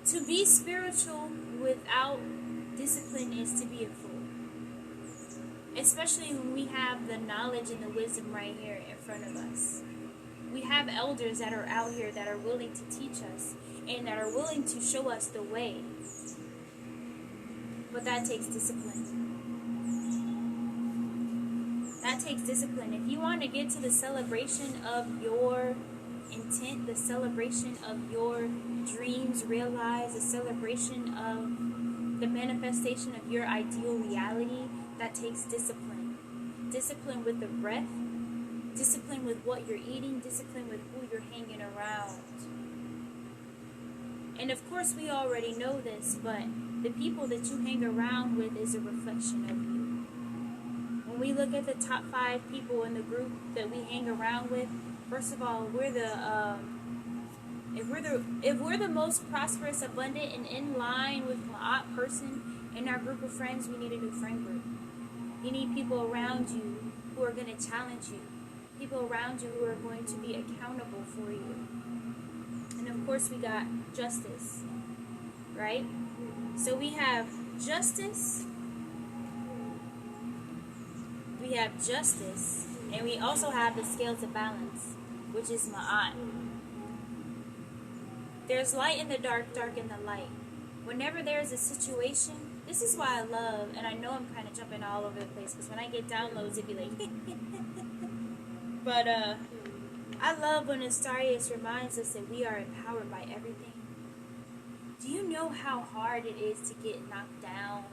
To be spiritual without discipline is to be a fool. Especially when we have the knowledge and the wisdom right here in front of us. We have elders that are out here that are willing to teach us and that are willing to show us the way. But that takes discipline. That takes discipline. If you want to get to the celebration of your intent, the celebration of your dreams realized, the celebration of the manifestation of your ideal reality, that takes discipline. Discipline with the breath, discipline with what you're eating, discipline with who you're hanging around. And of course we already know this, but the people that you hang around with is a reflection of you. When we look at the top 5 people in the group that we hang around with, first of all, if we're the most prosperous, abundant, and in line with Ma'at person in our group of friends, we need a new friend group. You need people around you who are going to challenge you. People around you who are going to be accountable for you. And of course we got justice, right? So we have justice, and we also have the scale to balance, which is Ma'at. There's light in the dark, dark in the light. Whenever there's a situation, this is why I love, and I know I'm kind of jumping all over the place, because when I get downloads, it'd be like, but I love when Astarius reminds us that we are empowered by everything. Do you know how hard it is to get knocked down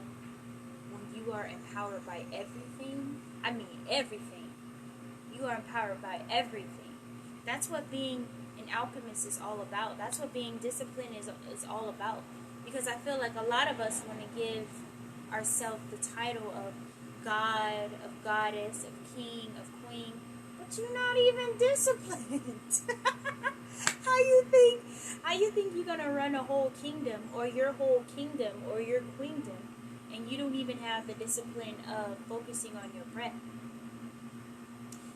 when you are empowered by everything? I mean, everything. You are empowered by everything. That's what being an alchemist is all about. That's what being disciplined is all about. Because I feel like a lot of us want to give ourselves the title of God, of goddess, of king, of queen, but you're not even disciplined. How you think you're gonna run a whole kingdom, or your whole kingdom, or your queendom, and you don't even have the discipline of focusing on your breath?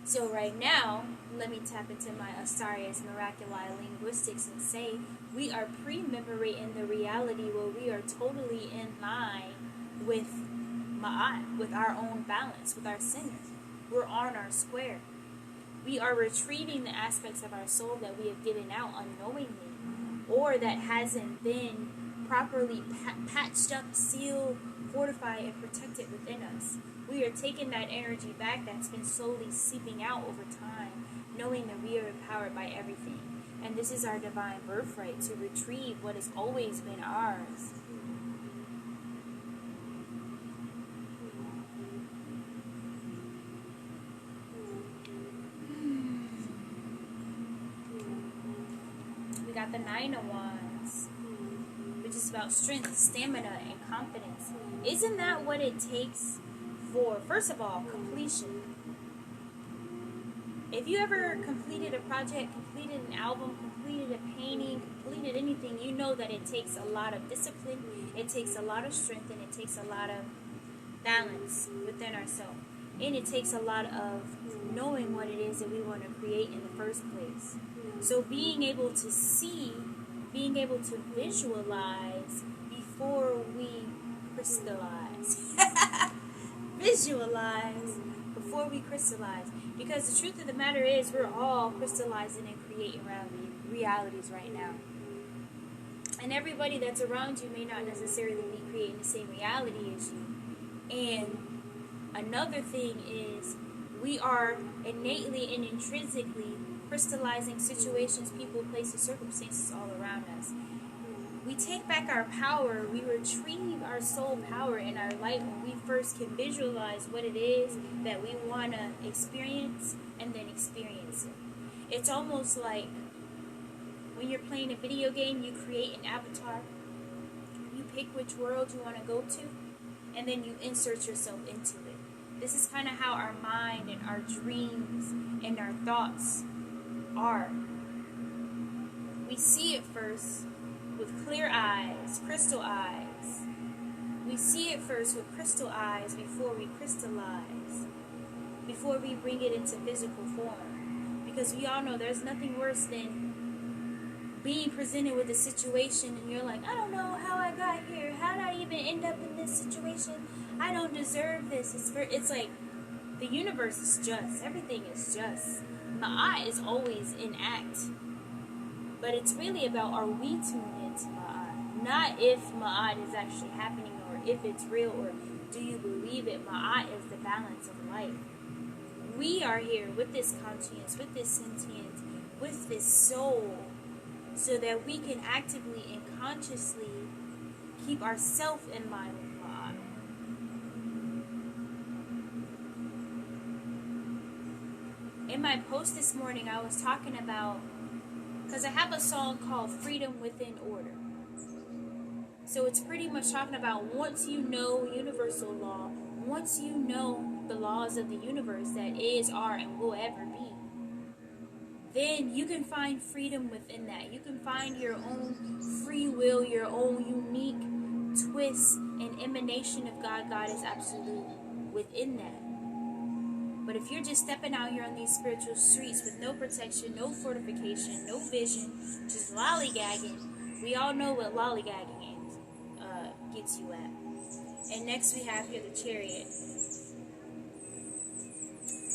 So right now, let me tap into my Astarius Miraculi linguistics and say we are pre-memorating the reality where we are totally in line with Ma'at, with our own balance, with our center. We're on our square. We are retrieving the aspects of our soul that we have given out unknowingly, or that hasn't been properly patched up, sealed, fortified, and protected within us. We are taking that energy back that's been slowly seeping out over time, knowing that we are empowered by everything. And this is our divine birthright, to retrieve what has always been ours. We got the 9 of Wands, which is about strength, stamina, and confidence. Isn't that what it takes for, first of all, completion? If you ever completed a project, completed an album, completed a painting, completed anything, you know that it takes a lot of discipline, it takes a lot of strength, and it takes a lot of balance within ourselves. And it takes a lot of knowing what it is that we want to create in the first place. So being able to see, being able to visualize before we crystallize. Visualize before we crystallize. Because the truth of the matter is, we're all crystallizing and creating realities right now. And everybody that's around you may not necessarily be creating the same reality as you. And another thing is, we are innately and intrinsically crystallizing situations, people, places, circumstances all around us. We take back our power, we retrieve our soul power in our light when we first can visualize what it is that we want to experience and then experience it. It's almost like when you're playing a video game, you create an avatar, you pick which world you want to go to, and then you insert yourself into it. This is kind of how our mind and our dreams and our thoughts are. We see it first with clear eyes, crystal eyes. We see it first with crystal eyes before we crystallize, before we bring it into physical form. Because we all know there's nothing worse than being presented with a situation and you're like, I don't know how I got here. How did I even end up in this situation? I don't deserve this. It's like the universe is just. Everything is just. Ma'at is always in act. But it's really about, are we tuned into Ma'at? Not if Ma'at is actually happening or if it's real or do you believe it. Ma'at is the balance of life. We are here with this conscience, with this sentience, with this soul, so that we can actively and consciously keep ourselves in line with Ma'at. In my post this morning, I was talking about, because I have a song called Freedom Within Order. So it's pretty much talking about once you know universal law, once you know the laws of the universe that is, are, and will ever be, then you can find freedom within that. You can find your own free will, your own unique twist and emanation of God, Goddess, Absolute within that. But if you're just stepping out here on these spiritual streets with no protection, no fortification, no vision, just lollygagging, we all know what lollygagging gets you at. And next we have here the Chariot.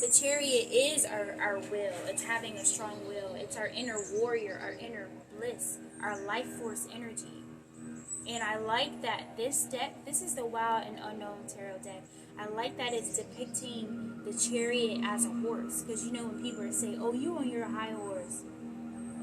The Chariot is our will. It's having a strong will. It's our inner warrior, our inner bliss, our life force energy. And I like that this deck, this is the Wild and Unknown Tarot deck. I like that it's depicting the Chariot as a horse. Because you know when people say, oh, you on your high horse.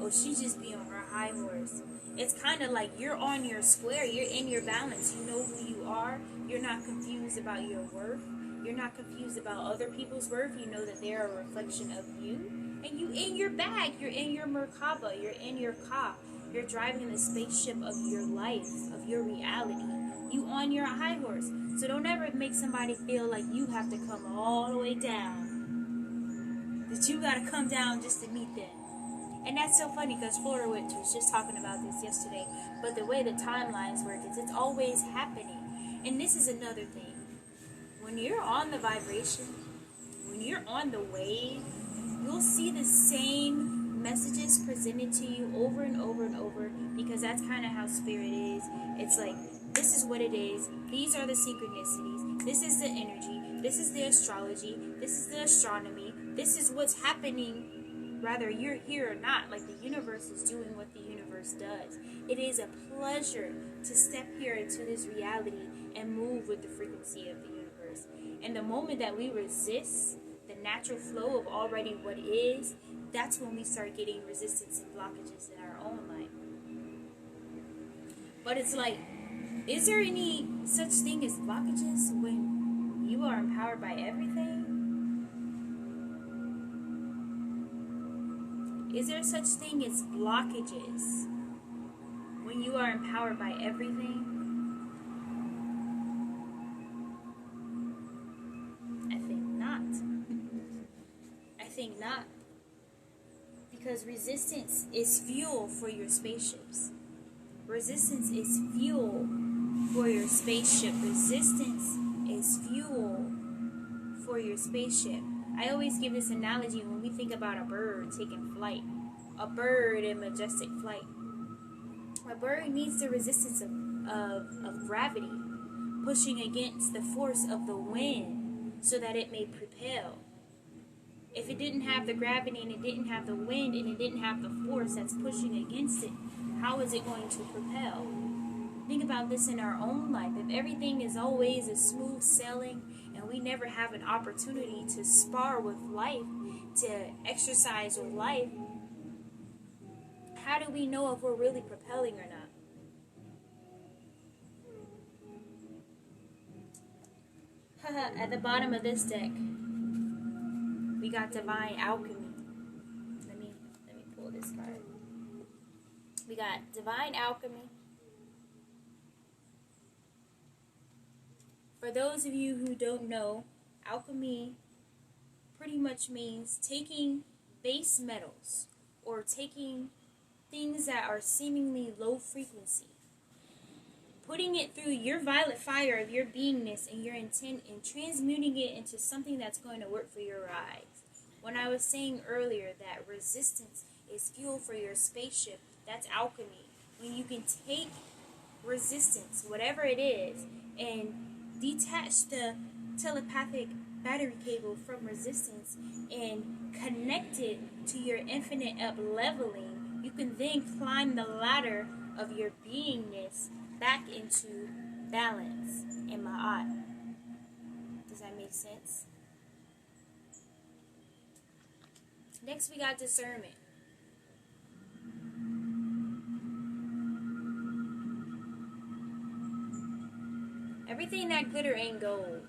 Oh, she just be on her high horse. It's kind of like you're on your square. You're in your balance. You know who you are. You're not confused about your worth. You're not confused about other people's worth. You know that they're a reflection of you. And you in your bag. You're in your Merkaba. You're in your car. You're driving in the spaceship of your life, of your reality. You on your high horse. So don't ever make somebody feel like you have to come all the way down. That you got to come down just to meet them. And that's so funny because Florida Witch was just talking about this yesterday. But the way the timelines work is it's always happening. And this is another thing. When you're on the vibration, when you're on the wave, you'll see the same messages presented to you over and over and over, because that's kind of how spirit is. It's like, this is what it is. These are the synchronicities. This is the energy. This is the astrology. This is the astronomy. This is what's happening. Rather you're here or not, like the universe is doing what the universe does. It is a pleasure to step here into this reality and move with the frequency of the universe. And the moment that we resist the natural flow of already what is, that's when we start getting resistance and blockages in our own life. But it's like, is there any such thing as blockages when you are empowered by everything? Is there such thing as blockages when you are empowered by everything? I think not. I think not. Because resistance is fuel for your spaceships. Resistance is fuel for your spaceship. Resistance is fuel for your spaceship. I always give this analogy when we think about a bird taking flight. A bird in majestic flight. A bird needs the resistance of gravity, pushing against the force of the wind so that it may propel. If it didn't have the gravity and it didn't have the wind and it didn't have the force that's pushing against it, how is it going to propel? Think about this in our own life. If everything is always a smooth sailing and we never have an opportunity to spar with life, to exercise with life, how do we know if we're really propelling or not? At the bottom of this deck, we got Divine Alchemy. Let me pull this card. We got Divine Alchemy. For those of you who don't know, alchemy pretty much means taking base metals or taking things that are seemingly low frequency, putting it through your violet fire of your beingness and your intent and transmuting it into something that's going to work for your rise. When I was saying earlier that resistance is fuel for your spaceship, That's alchemy. When you can take resistance, whatever it is, and detach the telepathic battery cable from resistance and connect it to your infinite up leveling, you can then climb the ladder of your beingness back into balance in Ma'at. Does that make sense? Next, we got discernment. Everything that glitter ain't gold.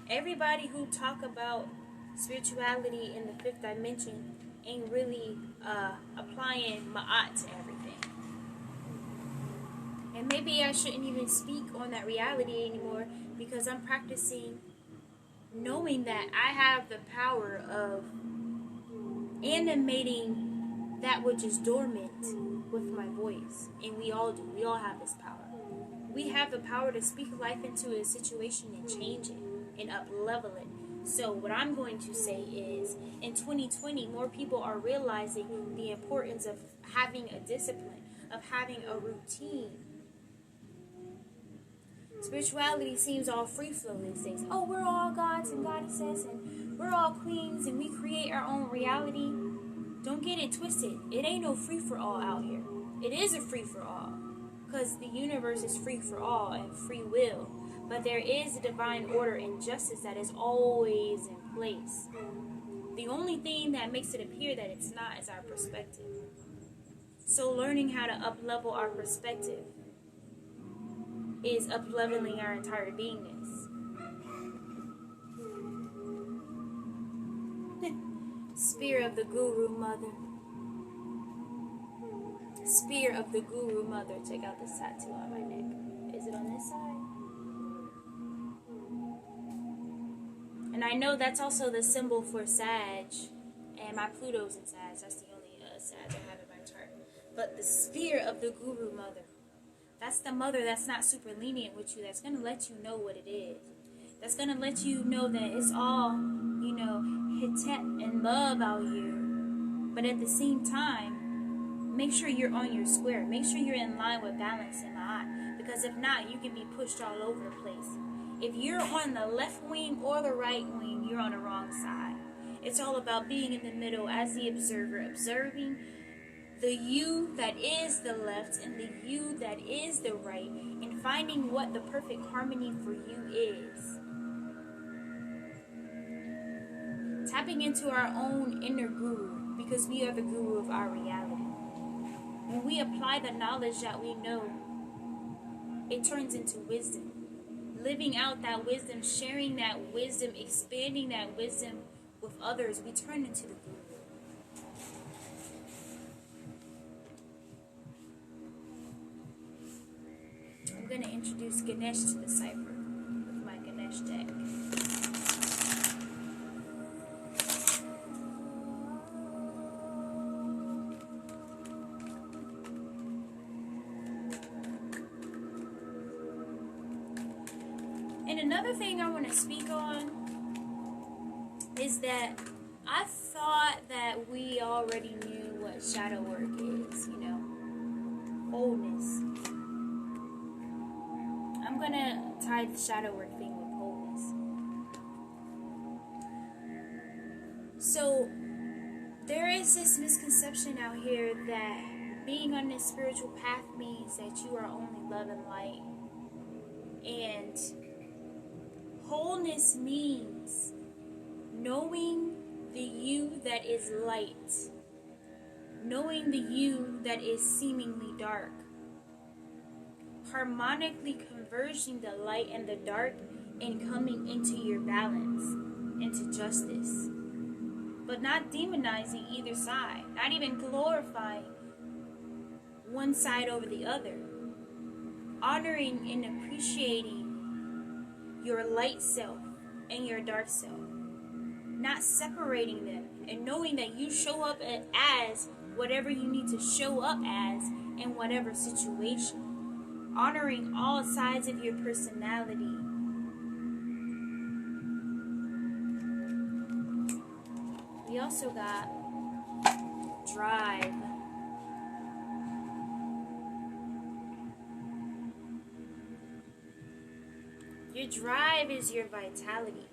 Everybody who talk about spirituality in the fifth dimension ain't really applying Ma'at to everything. And maybe I shouldn't even speak on that reality anymore, because I'm practicing knowing that I have the power of animating that which is dormant with my voice. And we all do. We all have this power. We have the power to speak life into a situation and change it and up level it. So what I'm going to say is, in 2020, more people are realizing the importance of having a discipline, of having a routine. Spirituality seems all free flow these days. Oh, we're all gods and goddesses, and we're all queens, and we create our own reality. Don't get it twisted. It ain't no free for all out here. It is a free for all, because the universe is free for all and free will. But there is a divine order and justice that is always in place. The only thing that makes it appear that it's not is our perspective. So learning how to up-level our perspective is up-leveling our entire beingness. Spear of the Guru Mother. Spear of the Guru Mother. Check out this tattoo on my neck. Is it on this side? And I know that's also the symbol for Sag. And my Pluto's in Sag. That's the only Sag I have in my chart. But the Spear of the Guru Mother. That's the mother that's not super lenient with you. That's going to let you know what it is. That's going to let you know that it's all, hitet and love out here. But at the same time, make sure you're on your square. Make sure you're in line with balance in the eye. Because if not, you can be pushed all over the place. If you're on the left wing or the right wing, you're on the wrong side. It's all about being in the middle as the observer, observing the you that is the left and the you that is the right, and finding what the perfect harmony for you is. Tapping into our own inner guru, because we are the guru of our reality. When we apply the knowledge that we know, it turns into wisdom. Living out that wisdom, sharing that wisdom, expanding that wisdom with others, we turn into the guru. I'm going to introduce Ganesh to the cipher with my Ganesh deck. And another thing I want to speak on is that I thought that we already knew what shadow work is, wholeness. I'm going to tie the shadow work thing with wholeness. So, there is this misconception out here that being on this spiritual path means that you are only love and light. And wholeness means knowing the you that is light, knowing the you that is seemingly dark, harmonically converging the light and the dark and coming into your balance, into justice, but not demonizing either side, not even glorifying one side over the other, honoring and appreciating your light self and your dark self, not separating them, and knowing that you show up as whatever you need to show up as in whatever situation, honoring all sides of your personality. We also got drive. Your drive is your vitality.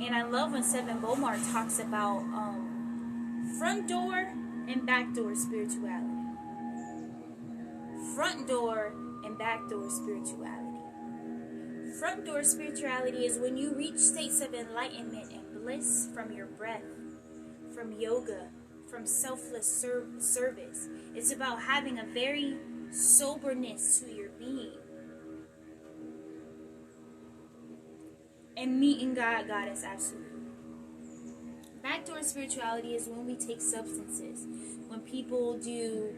And I love when Seven Bomar talks about front door and back door spirituality. Front door and back door spirituality. Front door spirituality is when you reach states of enlightenment and bliss from your breath, from yoga, from selfless service. It's about having a very soberness to your being. And meeting God, Goddess, absolutely. Backdoor spirituality is when we take substances. When people do,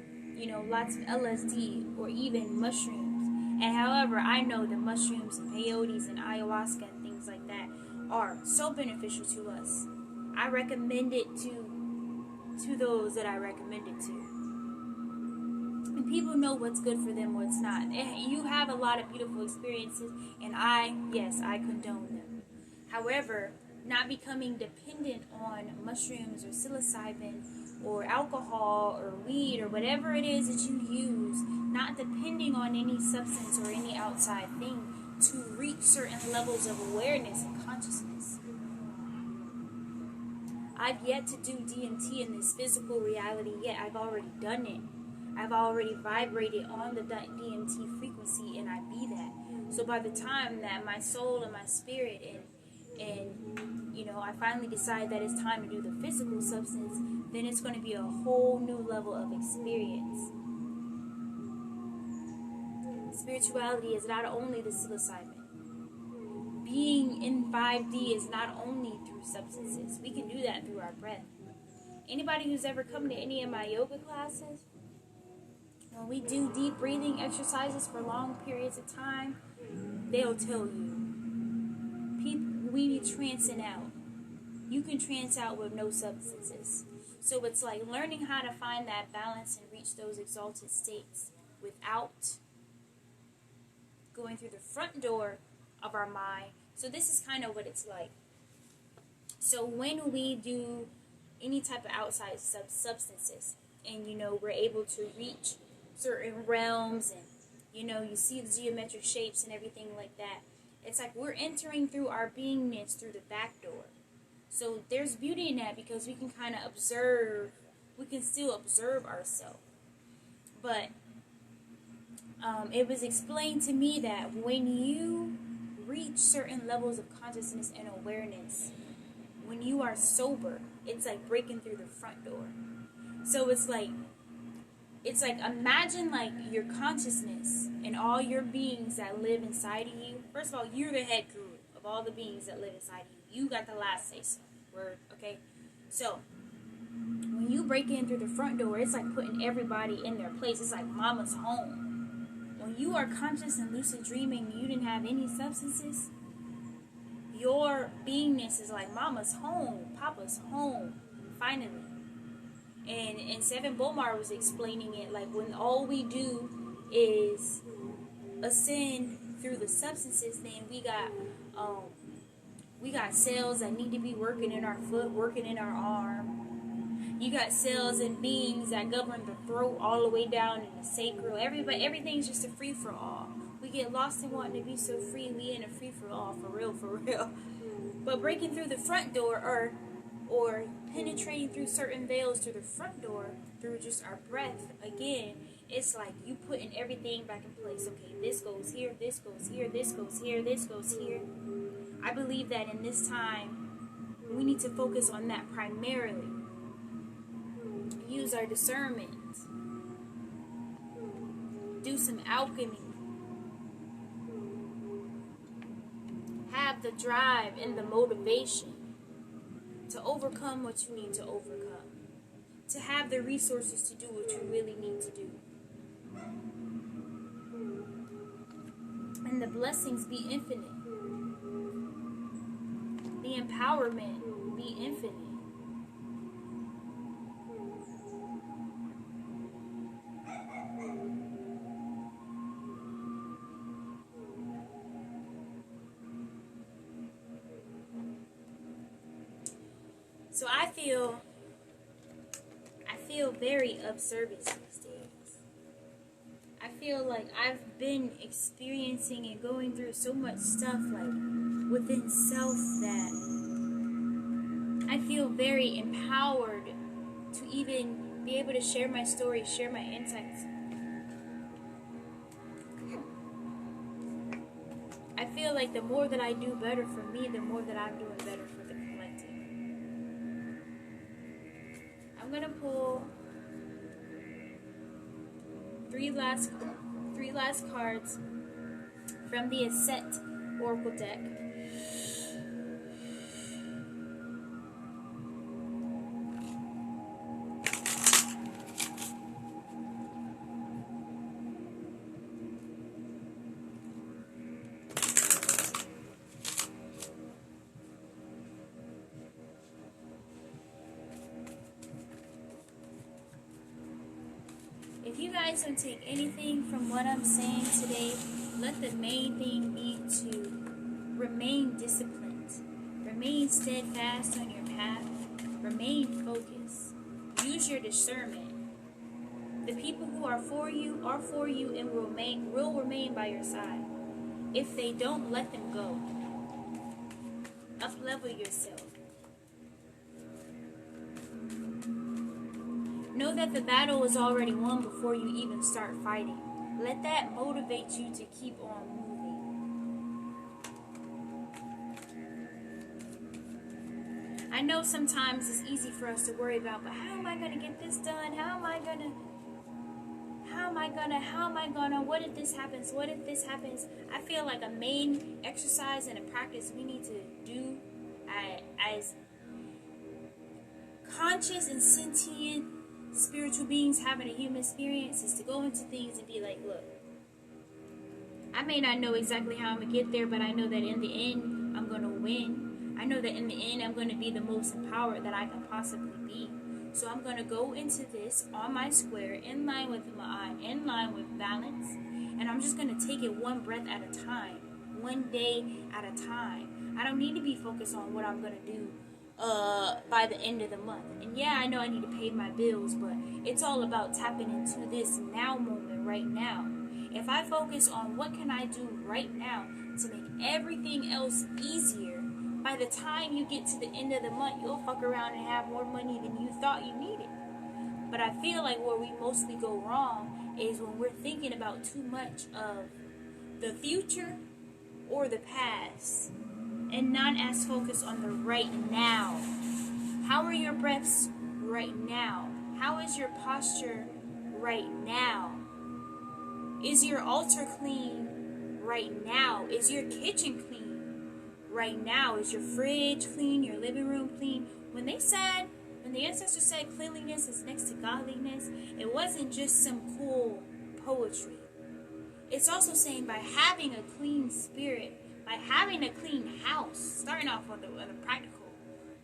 lots of LSD or even mushrooms. And however, I know that mushrooms and peyotes and ayahuasca and things like that are so beneficial to us. I recommend it to those that I recommend it to. And people know what's good for them, what's not. You have a lot of beautiful experiences, and I condone them. However, not becoming dependent on mushrooms or psilocybin or alcohol or weed or whatever it is that you use, not depending on any substance or any outside thing to reach certain levels of awareness and consciousness. I've yet to do DMT in this physical reality yet. I've already done it. I've already vibrated on the DMT frequency, and I be that. So by the time that my soul and my spirit and I finally decide that it's time to do the physical substance, then it's going to be a whole new level of experience. Spirituality is not only the psilocybin. Being in 5D is not only through substances. We can do that through our breath. Anybody who's ever come to any of my yoga classes, when we do deep breathing exercises for long periods of time, they'll tell you, we be trancing out. You can trance out with no substances. So it's like learning how to find that balance and reach those exalted states without going through the front door of our mind. So this is kind of what it's like. So when we do any type of outside substances, and we're able to reach certain realms, and you see the geometric shapes and everything like that, it's like we're entering through our beingness through the back door. So there's beauty in that, because we can kind of observe, we can still observe ourselves. But it was explained to me that when you reach certain levels of consciousness and awareness, when you are sober, it's like breaking through the front door. So it's like imagine like your consciousness and all your beings that live inside of you. First of all, you're the head guru of all the beings that live inside of you. You got the last say so. Word, okay? So when you break in through the front door, it's like putting everybody in their place. It's like mama's home. When you are conscious and lucid dreaming, you didn't have any substances, your beingness is like mama's home, papa's home, finally. And Seven Bomar was explaining it like when all we do is ascend through the substances, then we got cells that need to be working in our foot, working in our arm. You got cells and beings that govern the throat all the way down in the sacral. Everything's just a free for all. We get lost in wanting to be so free. We in a free for all, for real, for real. But breaking through the front door, or penetrating through certain veils through the front door, through just our breath, again, it's like you putting everything back in place. Okay, this goes here, this goes here, this goes here, this goes here. I believe that in this time, we need to focus on that primarily. Use our discernment. Do some alchemy. Have the drive and the motivation to overcome what you need to overcome. To have the resources to do what you really need to do. And the blessings be infinite. The empowerment be infinite. So I feel very of service these days. I feel like I've been experiencing and going through so much stuff like within self that I feel very empowered to even be able to share my story, share my insights. I feel like the more that I do better for me, the more that I'm doing better for the collective. I'm gonna pull three last cards from the Ascent Oracle deck. If you guys don't take anything from what I'm saying today, let the main thing be to remain disciplined, remain steadfast on your path, remain focused, use your discernment. The people who are for you and will remain by your side. If they don't, let them go. Up-level yourself. Know that the battle is already won before you even start fighting. Let that motivate you to keep on moving. I know sometimes it's easy for us to worry about, but how am I going to get this done? How am I going to, what if this happens? What if this happens? I feel like a main exercise and a practice we need to do as conscious and sentient spiritual beings having a human experience is to go into things and be like, look, I may not know exactly how I'm going to get there, but I know that in the end, I'm going to win. I know that in the end, I'm going to be the most empowered that I can possibly be. So I'm going to go into this on my square, in line with Ma'at, in line with balance, and I'm just going to take it one breath at a time, one day at a time. I don't need to be focused on what I'm going to do by the end of the month. And yeah, I know I need to pay my bills, but it's all about tapping into this now moment right now. If I focus on what can I do right now to make everything else easier, by the time you get to the end of the month, you'll fuck around and have more money than you thought you needed. But I feel like where we mostly go wrong is when we're thinking about too much of the future or the past, and not as focused on the right now. How are your breaths right now? How is your posture right now? Is your altar clean right now? Is your kitchen clean right now? Is your fridge clean? Your living room clean? When the ancestors said cleanliness is next to godliness, it wasn't just some cool poetry. It's also saying by having a clean spirit, by having a clean house, starting off on the practical.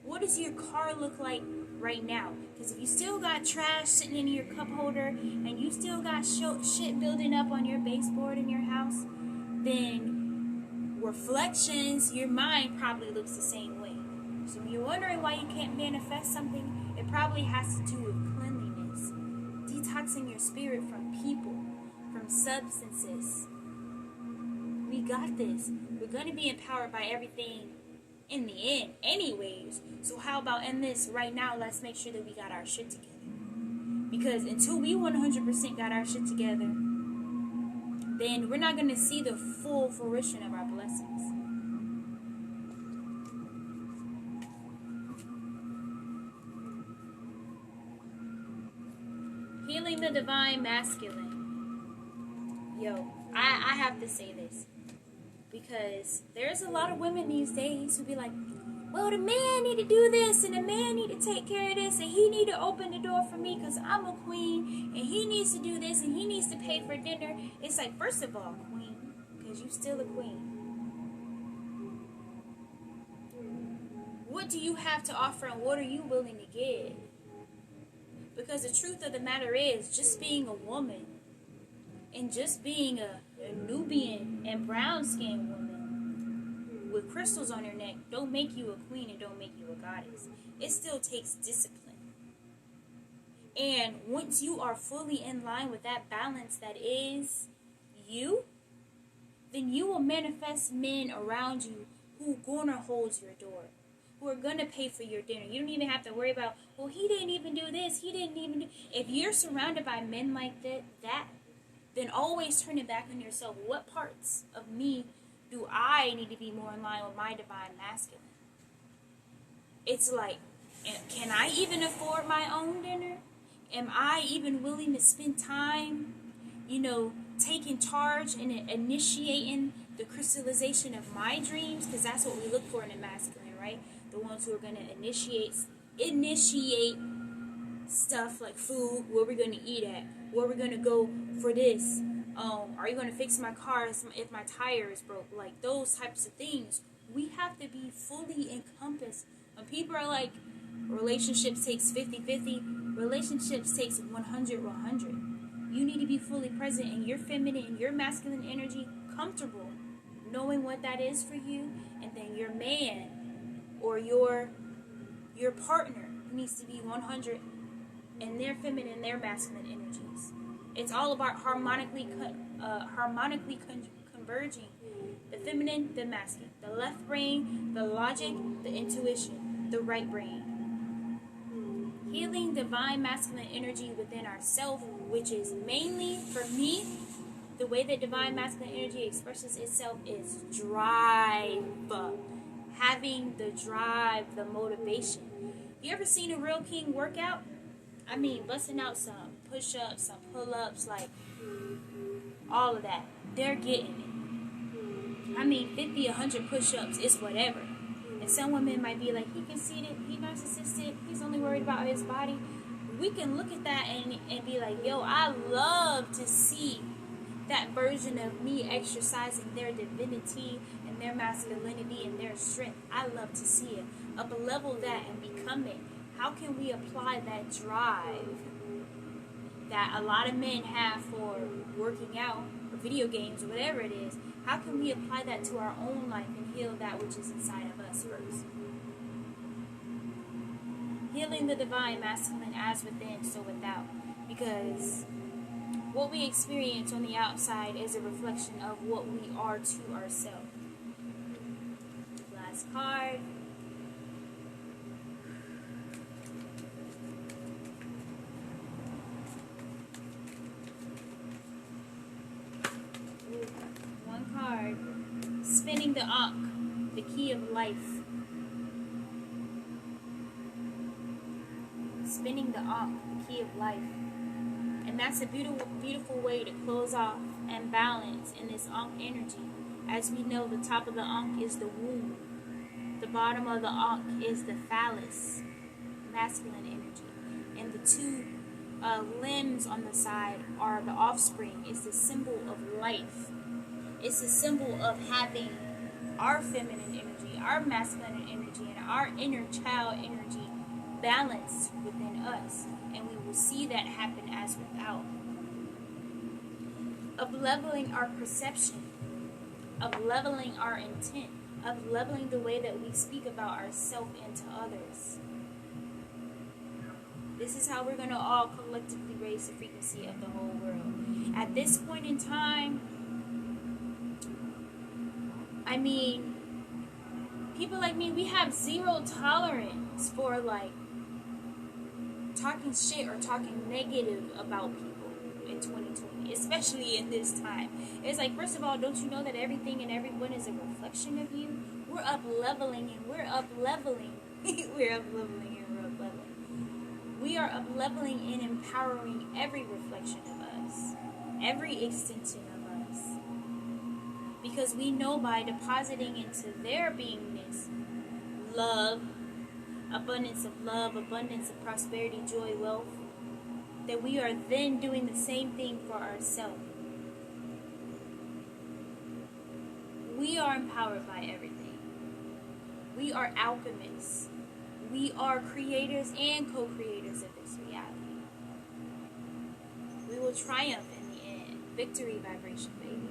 What does your car look like right now? Because if you still got trash sitting in your cup holder and you still got shit building up on your baseboard in your house, then reflections, your mind probably looks the same way. So when you're wondering why you can't manifest something, it probably has to do with cleanliness, detoxing your spirit from people, from substances. We got this. We're going to be empowered by everything in the end anyways. So how about in this right now, let's make sure that we got our shit together. Because until we 100% got our shit together, then we're not going to see the full fruition of our blessings. Healing the divine masculine. Yo, I have to say this. Because there's a lot of women these days who be like, well, the man need to do this, and the man need to take care of this, and he need to open the door for me because I'm a queen, and he needs to do this, and he needs to pay for dinner. It's like, first of all, queen, because you still a queen. What do you have to offer, and what are you willing to give? Because the truth of the matter is, just being a woman, and just being a Nubian and brown-skinned woman with crystals on her neck don't make you a queen and don't make you a goddess. It still takes discipline. And once you are fully in line with that balance that is you, then you will manifest men around you who gonna hold your door, who are gonna pay for your dinner. You don't even have to worry about, well, he didn't even do this, he didn't even do. If you're surrounded by men like that, then always turn it back on yourself. What parts of me do I need to be more in line with my divine masculine? It's like, can I even afford my own dinner? Am I even willing to spend time, taking charge and initiating the crystallization of my dreams? Because that's what we look for in a masculine, right? The ones who are going to initiate stuff like food, where we're going to eat at, where we're going to go for this. Are you going to fix my car if my tire is broke? Like those types of things. We have to be fully encompassed. When people are like, relationships takes 50-50, relationships takes 100-100. You need to be fully present in your feminine and your masculine energy, comfortable, knowing what that is for you, and then your man or your partner needs to be 100 in their feminine and their masculine energies. It's all about harmonically converging the feminine, the masculine, the left brain, the logic, the intuition, the right brain. Healing divine masculine energy within ourselves, which is mainly, for me, the way that divine masculine energy expresses itself is drive. Having the drive, the motivation. You ever seen a real king work out? I mean, busting out some push-ups, some pull-ups, like all of that. They're getting it. I mean, 50, 100 push-ups is whatever. And some women might be like, he conceited, he narcissistic, he's only worried about his body. We can look at that and be like, yo, I love to see that version of me exercising their divinity and their masculinity and their strength. I love to see it. Up a level that and become it. How can we apply that drive that a lot of men have for working out or video games or whatever it is? How can we apply that to our own life and heal that which is inside of us first? Healing the divine masculine as within, so without. Because what we experience on the outside is a reflection of what we are to ourselves. Last card. One card. Spinning the Ankh, the key of life. Spinning the Ankh, the key of life. And that's a beautiful, beautiful way to close off and balance in this Ankh energy. As we know, the top of the Ankh is the womb. The bottom of the Ankh is the phallus, masculine energy. And the two limbs on the side are the offspring. It's the symbol of life. It's a symbol of having our feminine energy, our masculine energy, and our inner child energy balanced within us. And we will see that happen as without. Of leveling our perception, of leveling our intent, of leveling the way that we speak about ourselves and to others. This is how we're going to all collectively raise the frequency of the whole world. At this point in time, I mean, people like me, we have zero tolerance for like talking shit or talking negative about people in 2020, especially in this time. It's like, first of all, don't you know that everything and everyone is a reflection of you? We're up leveling and we're up leveling. We're up leveling and we're up leveling. We are up leveling and empowering every reflection of us, every extension of us. Because we know by depositing into their beingness love, abundance of prosperity, joy, wealth, that we are then doing the same thing for ourselves. We are empowered by everything. We are alchemists. We are creators and co-creators of this reality. We will triumph in the end. Victory vibration, baby.